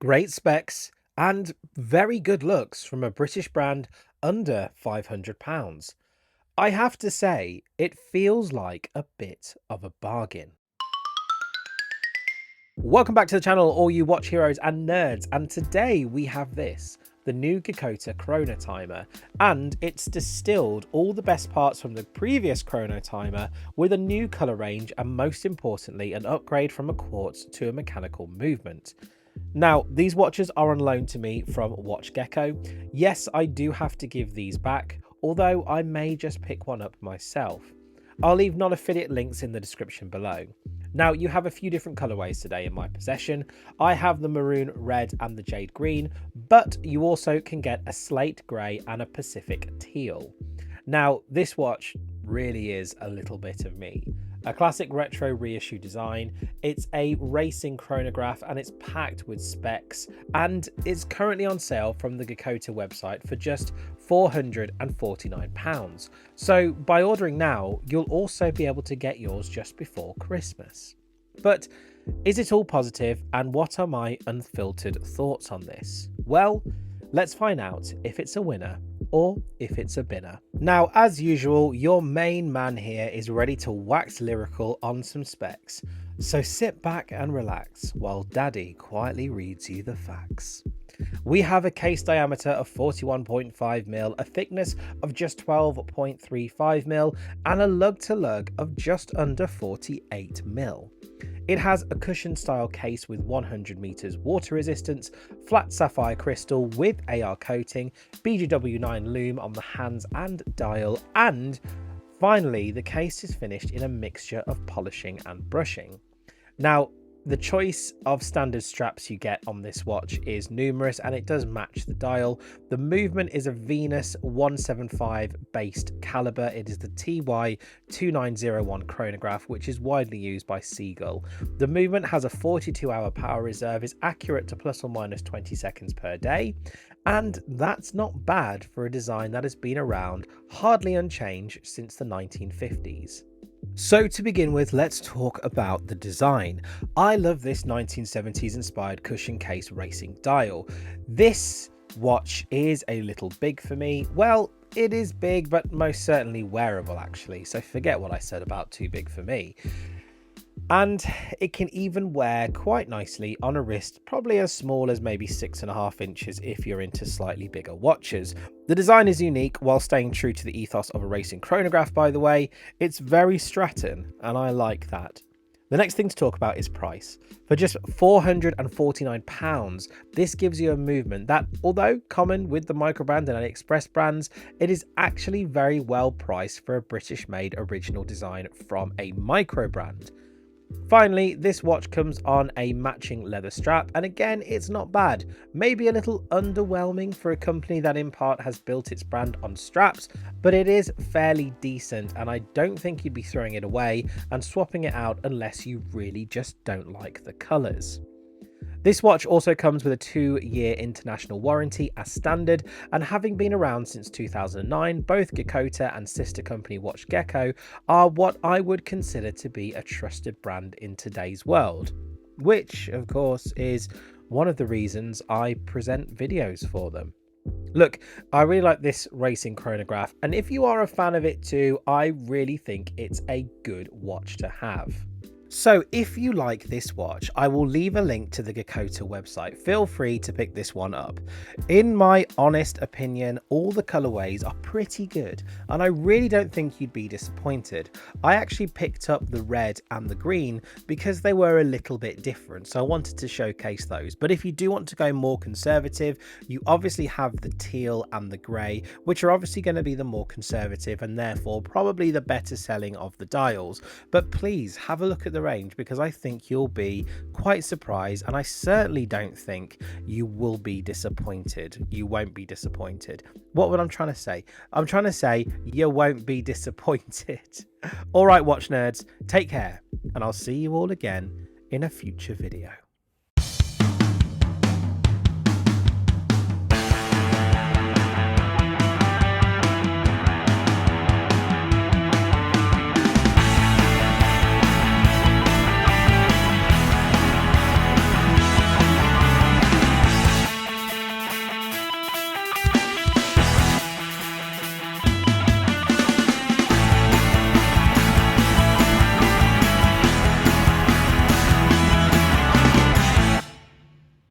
Great specs and very good looks from a British brand under £500. I have to say, it feels like a bit of a bargain. Welcome back to the channel, all you watch heroes and nerds, and today we have this, the new Geckota Chronotimer, and it's distilled all the best parts from the previous Chronotimer with a new colour range and most importantly an upgrade from a quartz to a mechanical movement. Now, these watches are on loan to me from Watch Gecko. Yes, I do have to give these back, although I may just pick one up myself. I'll leave non-affiliate links in the description below. Now, you have a few different colorways today in my possession. I have the maroon red and the jade green, but you also can get a slate grey and a Pacific teal. Now, this watch really is a little bit of me. A classic retro reissue design, it's a racing chronograph and it's packed with specs, and it's currently on sale from the Geckota website for just £449. So by ordering now, you'll also be able to get yours just before Christmas. But is it all positive, and what are my unfiltered thoughts on this? Well, let's find out if it's a winner or if it's a binner. Now, as usual, your main man here is ready to wax lyrical on some specs. So sit back and relax while Daddy quietly reads you the facts. We have a case diameter of 41.5mm, a thickness of just 12.35mm, and a lug-to-lug of just under 48mm. It has a cushion style case with 100 meters water resistance, flat sapphire crystal with AR coating, BGW9 lume on the hands and dial, and finally the case is finished in a mixture of polishing and brushing. Now, the choice of standard straps you get on this watch is numerous, and it does match the dial. The movement is a Venus 175 based caliber. It is the TY2901 chronograph, which is widely used by Seagull. The movement has a 42-hour power reserve, is accurate to plus or minus 20 seconds per day, and that's not bad for a design that has been around hardly unchanged since the 1950s. So to begin with, let's talk about the design. I love this 1970s inspired cushion case racing dial. This watch is a little big for me. Well, it is big, but most certainly wearable actually. So forget what I said about too big for me. And it can even wear quite nicely on a wrist, probably as small as maybe 6.5 inches if you're into slightly bigger watches. The design is unique while staying true to the ethos of a racing chronograph, by the way. It's very Stratton, and I like that. The next thing to talk about is price. For just £449, this gives you a movement that, although common with the microbrand and AliExpress brands, it is actually very well priced for a British-made original design from a microbrand. Finally, this watch comes on a matching leather strap, and again, it's not bad. Maybe a little underwhelming for a company that in part has built its brand on straps, but it is fairly decent, and I don't think you'd be throwing it away and swapping it out unless you really just don't like the colours. This watch also comes with a 2-year international warranty as standard, and having been around since 2009, both Geckota and sister company Watch Gecko are what I would consider to be a trusted brand in today's world, which of course is one of the reasons I present videos for them. Look, I really like this racing chronograph, and if you are a fan of it too, I really think it's a good watch to have. So if you like this watch, I will leave a link to the Geckota website. Feel free to pick this one up. In my honest opinion, all the colorways are pretty good, and I really don't think you'd be disappointed. I actually picked up the red and the green because they were a little bit different, so I wanted to showcase those. But if you do want to go more conservative, you obviously have the teal and the grey, which are obviously going to be the more conservative and therefore probably the better selling of the dials. But please have a look at the range, because I think you'll be quite surprised, and I certainly don't think you will be disappointed. You won't be disappointed. What am I trying to say? I'm trying to say you won't be disappointed. All right, watch nerds, take care, and I'll see you all again in a future video.